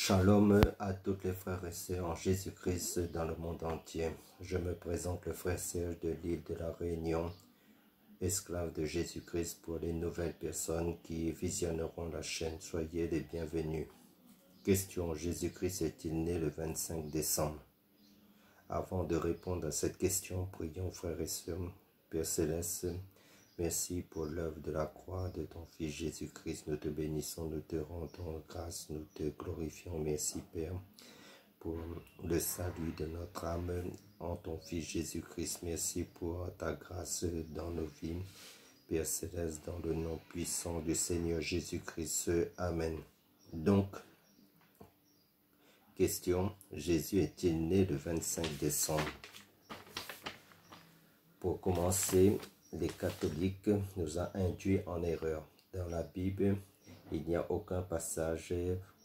Shalom à toutes les frères et sœurs en Jésus-Christ dans le monde entier. Je me présente le frère Serge de l'île de la Réunion, esclave de Jésus-Christ pour les nouvelles personnes qui visionneront la chaîne. Soyez les bienvenus. Question: Jésus-Christ est-il né le 25 décembre? Avant de répondre à cette question, prions frères et sœurs. Père Céleste, merci pour l'œuvre de la croix de ton Fils Jésus-Christ. Nous te bénissons, nous te rendons grâce, nous te glorifions. Merci Père pour le salut de notre âme en ton Fils Jésus-Christ. Merci pour ta grâce dans nos vies. Père Céleste, dans le nom puissant du Seigneur Jésus-Christ. Amen. Donc, question: Jésus est-il né le 25 décembre? Pour commencer, les catholiques nous ont induits en erreur. Dans la Bible, il n'y a aucun passage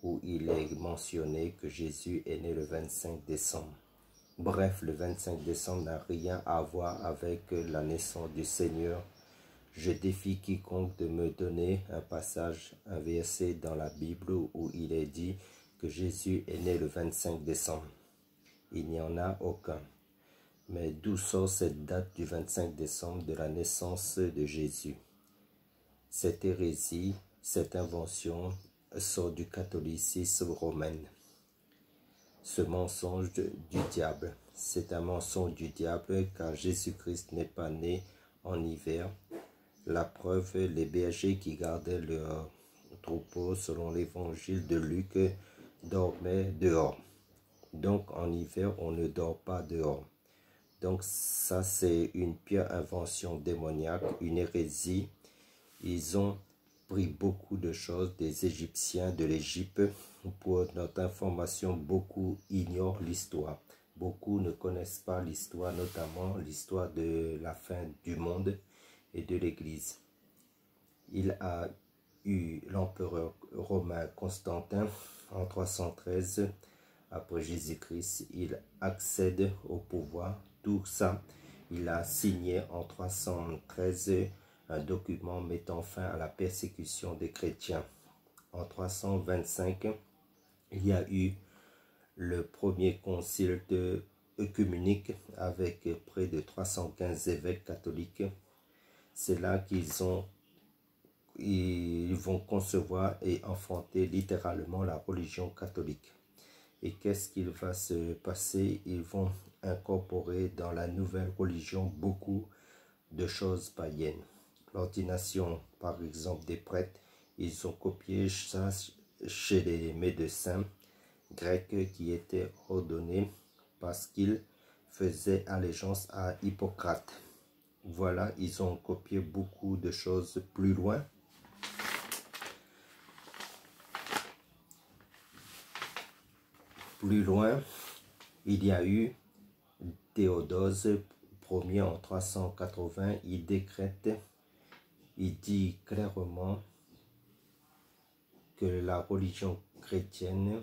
où il est mentionné que Jésus est né le 25 décembre. Bref, le 25 décembre n'a rien à voir avec la naissance du Seigneur. Je défie quiconque de me donner un passage, un verset dans la Bible où il est dit que Jésus est né le 25 décembre. Il n'y en a aucun. Mais d'où sort cette date du 25 décembre de la naissance de Jésus? Cette hérésie, cette invention sort du catholicisme romain. Ce mensonge du diable, c'est un mensonge du diable car Jésus-Christ n'est pas né en hiver. La preuve, les bergers qui gardaient leur troupeau selon l'évangile de Luc dormaient dehors. Donc en hiver, on ne dort pas dehors. Donc ça, c'est une pire invention démoniaque, une hérésie. Ils ont pris beaucoup de choses des Égyptiens de l'Égypte. Pour notre information, beaucoup ignorent l'histoire. Beaucoup ne connaissent pas l'histoire, notamment l'histoire de la fin du monde et de l'Église. Il a eu l'empereur romain Constantin en 313 après Jésus-Christ. Il accède au pouvoir. Tout ça, il a signé en 313 un document mettant fin à la persécution des chrétiens. En 325, il y a eu le premier concile œcuménique avec près de 315 évêques catholiques. C'est là ils vont concevoir et enfanter littéralement la religion catholique. Et qu'est-ce qu'il va se passer? Ils vont incorporer dans la nouvelle religion beaucoup de choses païennes. L'ordination, par exemple, des prêtres, ils ont copié ça chez les médecins grecs qui étaient ordonnés parce qu'ils faisaient allégeance à Hippocrate. Voilà, ils ont copié beaucoup de choses plus loin. Plus loin, il y a eu Théodose Ier en 380. Il décrète, il dit clairement que la religion chrétienne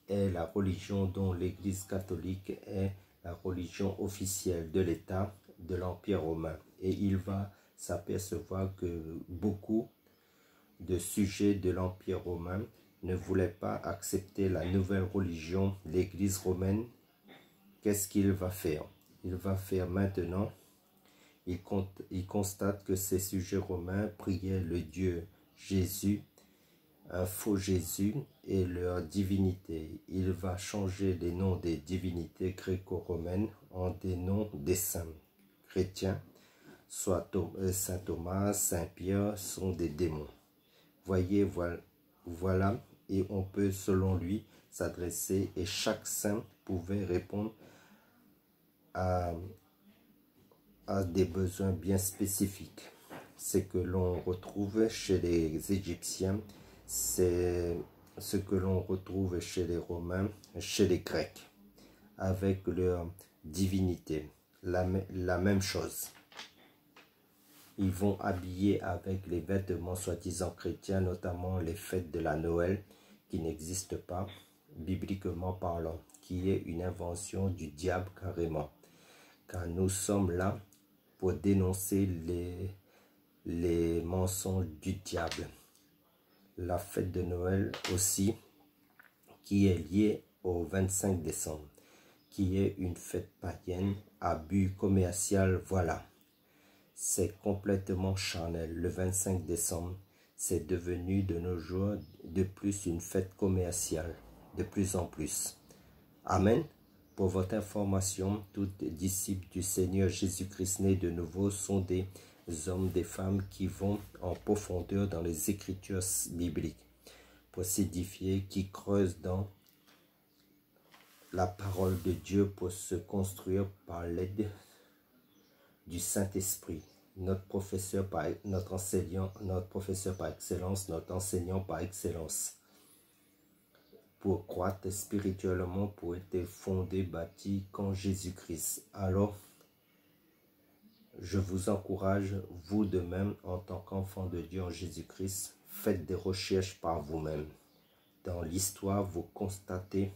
est la religion dont l'Église catholique est la religion officielle de l'État de l'Empire romain. Et il va s'apercevoir que beaucoup de sujets de l'Empire romain ne voulaient pas accepter la nouvelle religion, l'Église romaine. Qu'est-ce qu'il va faire? Il va faire maintenant, il constate que ces sujets romains priaient le Dieu Jésus, un faux Jésus et leur divinité. Il va changer les noms des divinités gréco-romaines en des noms des saints chrétiens, soit Saint Thomas, Saint Pierre sont des démons. Voyez, voilà, et on peut selon lui s'adresser et chaque saint pouvait répondre à des besoins bien spécifiques. Ce que l'on retrouve chez les Égyptiens, c'est ce que l'on retrouve chez les Romains, chez les Grecs, avec leur divinité, la même chose. Ils vont habiller avec les vêtements soi-disant chrétiens, notamment les fêtes de la Noël, qui n'existent pas, bibliquement parlant, qui est une invention du diable carrément. Car nous sommes là pour dénoncer les mensonges du diable. La fête de Noël aussi qui est liée au 25 décembre, qui est une fête païenne à but commercial. Voilà, c'est complètement charnel. Le 25 décembre, c'est devenu de nos jours de plus une fête commerciale, de plus en plus. Amen. Pour votre information, toutes disciples du Seigneur Jésus-Christ nés de nouveau sont des hommes, des femmes qui vont en profondeur dans les Écritures bibliques pour s'édifier, qui creusent dans la parole de Dieu pour se construire par l'aide du Saint-Esprit. Notre professeur par excellence, notre enseignant par excellence. Pour croître spirituellement, pour être fondé, bâti qu'en Jésus-Christ. Alors, je vous encourage, vous de même, en tant qu'enfant de Dieu en Jésus-Christ, faites des recherches par vous-même. Dans l'histoire, vous constaterez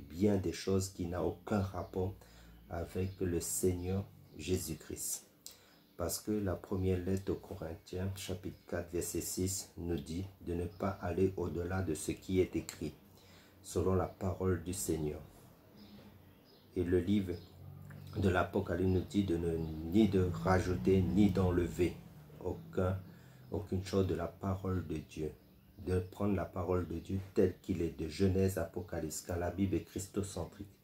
bien des choses qui n'ont aucun rapport avec le Seigneur Jésus-Christ. Parce que la première lettre aux Corinthiens, chapitre 4, verset 6, nous dit de ne pas aller au-delà de ce qui est écrit, selon la parole du Seigneur. Et le livre de l'Apocalypse nous dit ni de rajouter, ni d'enlever aucune chose de la parole de Dieu. De prendre la parole de Dieu telle qu'il est, de Genèse, Apocalypse, car la Bible est christocentrique.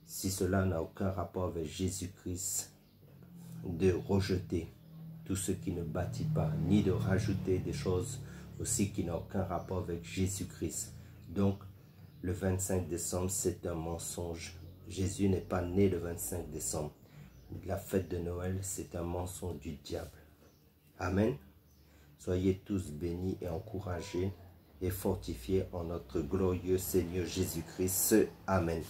Si cela n'a aucun rapport avec Jésus-Christ, de rejeter tout ce qui ne bâtit pas, ni de rajouter des choses aussi qui n'ont aucun rapport avec Jésus-Christ. Donc, le 25 décembre, c'est un mensonge. Jésus n'est pas né le 25 décembre. La fête de Noël, c'est un mensonge du diable. Amen. Soyez tous bénis et encouragés et fortifiés en notre glorieux Seigneur Jésus-Christ. Amen.